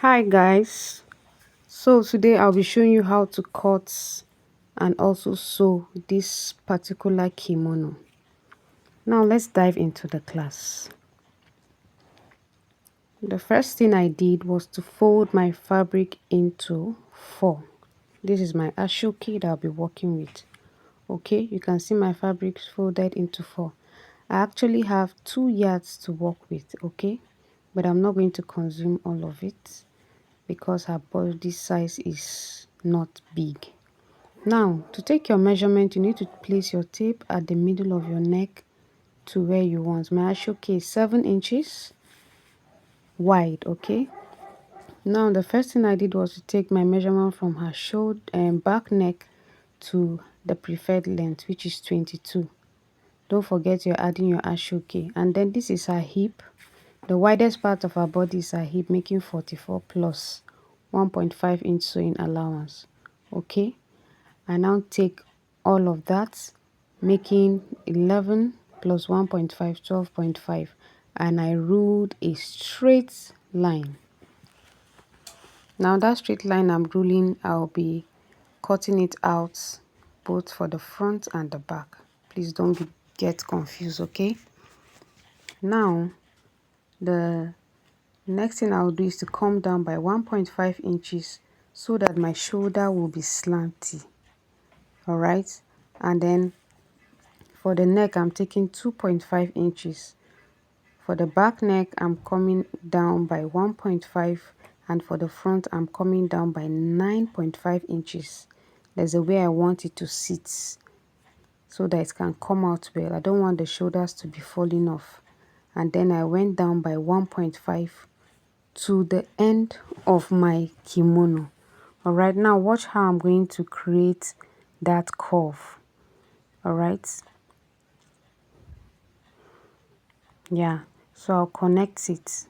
Hi guys, so today I'll be showing you how to cut and also sew this particular kimono. Now let's dive into the class. The first thing I did was to fold my fabric into four. This is my ashoke that I'll be working with. Okay, you can see my fabric folded into four. I actually have 2 yards to work with, okay, but I'm not going to consume all of it because her body size is not big. Now, to take your measurement, you need to place your tape at the middle of your neck to where you want. My ashoke is 7 inches wide, okay? Now, the first thing I did was to take my measurement from her shoulder and back neck to the preferred length, which is 22. Don't forget you're adding your ashoke. And then this is her hip. The widest part of her body is her hip, making 44 plus 1.5 inch sewing allowance. Okay, I now take all of that, making 11 plus 1.5, 12.5, and I ruled a straight line. Now that straight line I'm ruling, I'll be cutting it out both for the front and the back. Please don't get confused, okay? Now, the next thing I'll do is to come down by 1.5 inches so that my shoulder will be slanty. All right, and then for the neck I'm taking 2.5 inches. For the back neck I'm coming down by 1.5, and for the front I'm coming down by 9.5 inches. There's a way I want it to sit so that it can come out well. I don't want the shoulders to be falling off. And then I went down by 1.5 to the end of my kimono. All right, now watch how I'm going to create that curve. All right, yeah, so I'll connect it.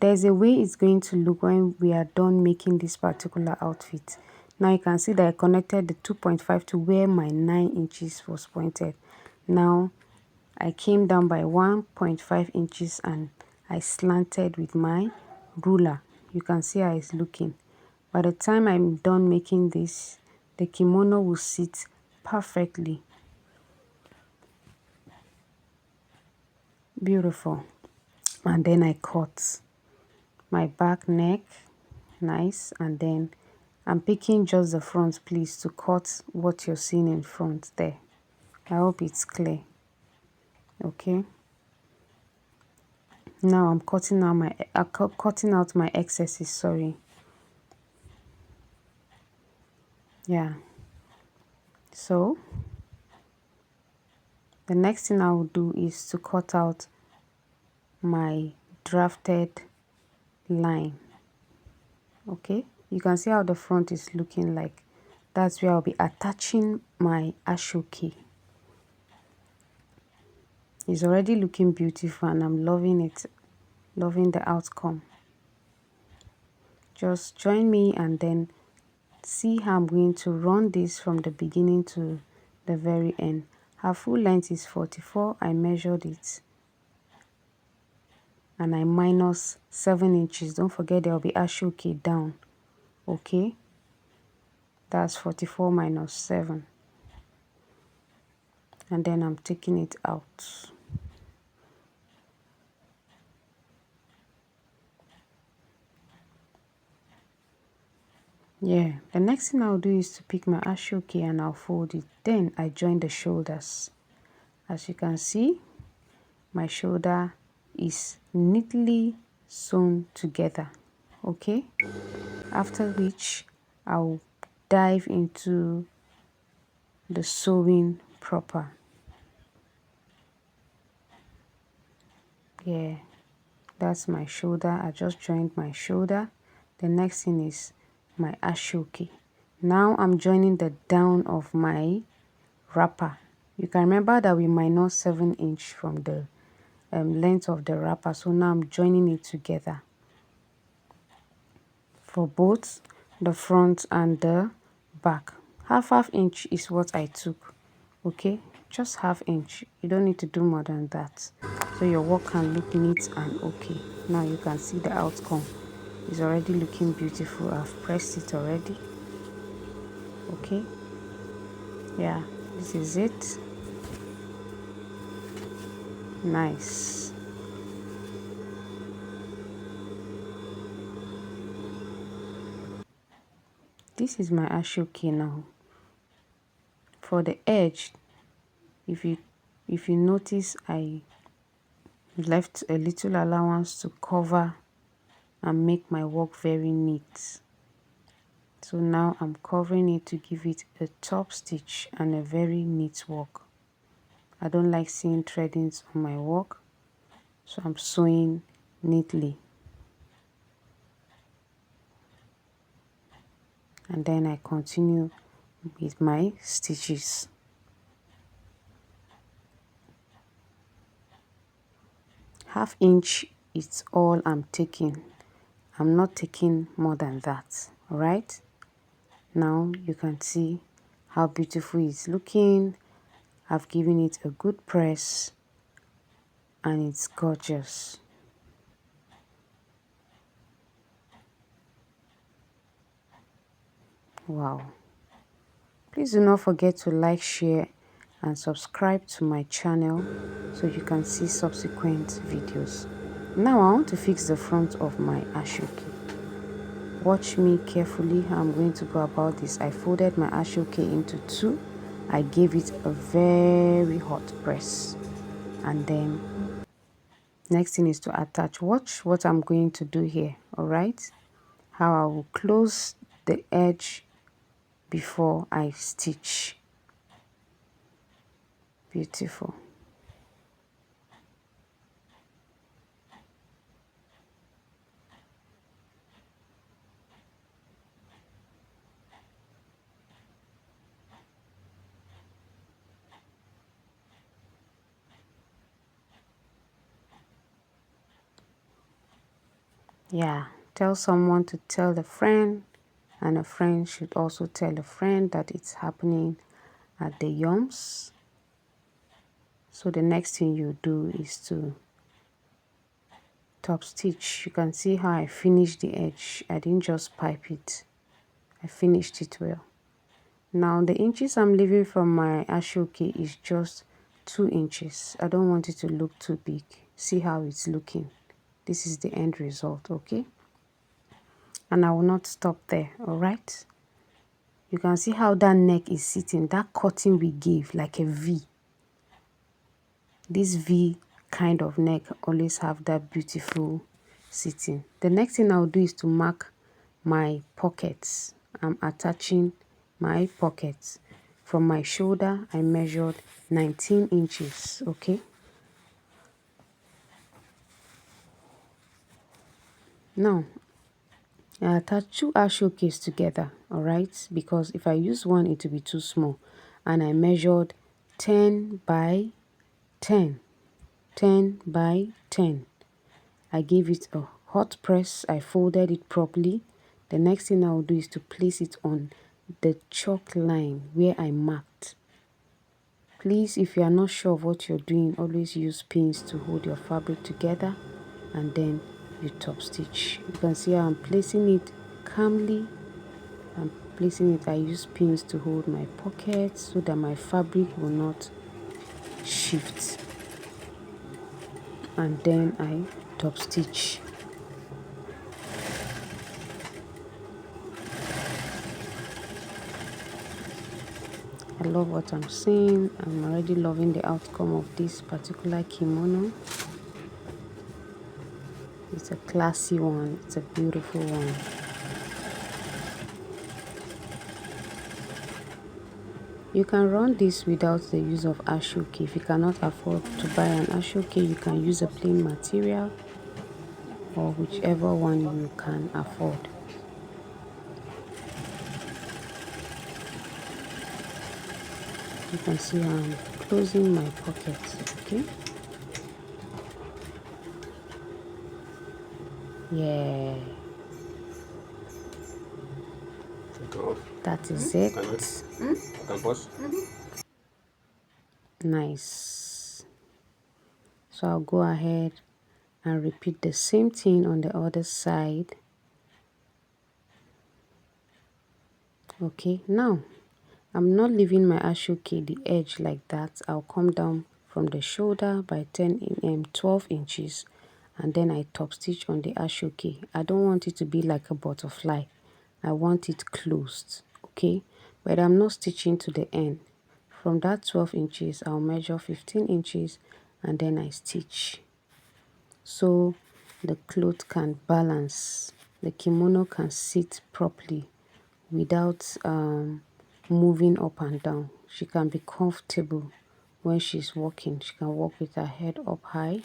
There's a way it's going to look when we are done making this particular outfit. Now you can see that I connected the 2.5 to where my 9 inches was pointed. Now I came down by 1.5 inches and I slanted with my ruler. You can see how it's looking. By the time I'm done making this, the kimono will sit perfectly. Beautiful. And then I cut my back neck, nice, and then I'm picking just the front, please, to cut what you're seeing in front there. I hope it's clear. Okay, now I'm cutting out my excesses, sorry. Yeah, so the next thing I will do is to cut out my drafted line. Okay, you can see how the front is looking like. That's where I'll be attaching my ashoke. It's already looking beautiful and I'm loving it, loving the outcome. Just join me and then see how I'm going to run this from the beginning to the very end. Her full length is 44. I measured it and I minus 7 inches. Don't forget there will be ashoke down. Okay, that's 44 minus 7, and then I'm taking it out. Yeah, the next thing I'll do is to pick my ashoke and I'll fold it. Then I join the shoulders. As you can see, my shoulder is neatly sewn together. Okay, after which I'll dive into the sewing proper. Yeah, that's my shoulder. I just joined my shoulder. The next thing is my ashoke. Now I'm joining the down of my wrapper. You can remember that we minus 7 inch from the length of the wrapper, so now I'm joining it together for both the front and the back. Half inch is what I took. Okay, just half inch. You don't need to do more than that, so your work can look neat and okay. Now you can see the outcome. It's already looking beautiful. I've pressed it already. Okay, yeah, this is it. Nice. This is my Aso Oke now. For the edge, if you notice, I left a little allowance to cover and make my work very neat. So now I'm covering it to give it a top stitch and a very neat work. I don't like seeing threadings on my work, so I'm sewing neatly. And then I continue with my stitches. Half inch is all I'm taking. I'm not taking more than that. All right, now you can see how beautiful it's looking. I've given it a good press and it's gorgeous. Wow. Please do not forget to like, share and subscribe to my channel so you can see subsequent videos. Now I want to fix the front of my Aso Oke. Watch me carefully how I'm going to go about this. I folded my Aso Oke into two. I gave it a very hot press. And then next thing is to attach. Watch what I'm going to do here, alright? How I will close the edge before I stitch. Beautiful. Yeah, tell someone to tell a friend, and a friend should also tell a friend that it's happening at the yums. So the next thing you do is to top stitch. You can see how I finished the edge. I didn't just pipe it. I finished it well. Now the inches I'm leaving from my Aso Oke is just 2 inches. I don't want it to look too big. See how it's looking. This is the end result, okay? And I will not stop there, all right? You can see how that neck is sitting. That cutting we gave like a V. This V kind of neck always have that beautiful sitting. The next thing I'll do is to mark my pockets. I'm attaching my pockets. From my shoulder, I measured 19 inches, okay? Now, I attach 2 Aso Okes together, alright? Because if I use one, it will be too small. And I measured 10 by 10. 10 by 10. I gave it a hot press. I folded it properly. The next thing I'll do is to place it on the chalk line where I marked. Please, if you are not sure of what you're doing, always use pins to hold your fabric together and then you top stitch. You can see how I'm placing it calmly. I'm placing it. I use pins to hold my pockets so that my fabric will not shift. And then I top stitch. I love what I'm seeing. I'm already loving the outcome of this particular kimono. It's a classy one. It's a beautiful one. You can run this without the use of Aso Oke. If you cannot afford to buy an Aso Oke, you can use a plain material or whichever one you can afford. You can see how I'm closing my pockets, okay? Yeah. That is it. Nice. So I'll go ahead and repeat the same thing on the other side. Okay, now I'm not leaving my ashoke the edge like that. I'll come down from the shoulder by 12 inches, and then I top stitch on the ashoke. I don't want it to be like a butterfly. I want it closed, okay? But I'm not stitching to the end. From that 12 inches, I'll measure 15 inches and then I stitch. So the cloth can balance, the kimono can sit properly without moving up and down. She can be comfortable when she's walking. She can walk with her head up high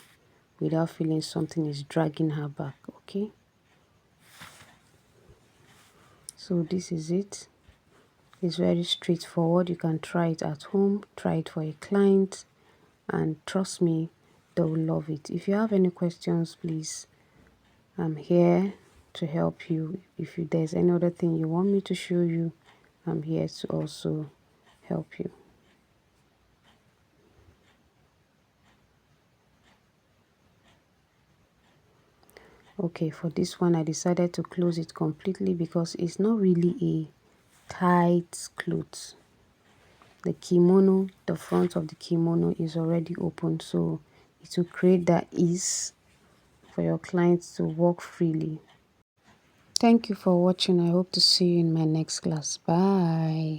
without feeling something is dragging her back. Okay, so this is it. It's very straightforward. You can try it at home, try it for a client, and trust me, they will love it. If you have any questions, please, I'm here to help you. If there's any other thing you want me to show you, I'm here to also help you. Okay, for this one I decided to close it completely because it's not really a tight cloth. The kimono, the front of the kimono is already open, so it will create that ease for your clients to walk freely. Thank you for watching. I hope to see you in my next class. Bye.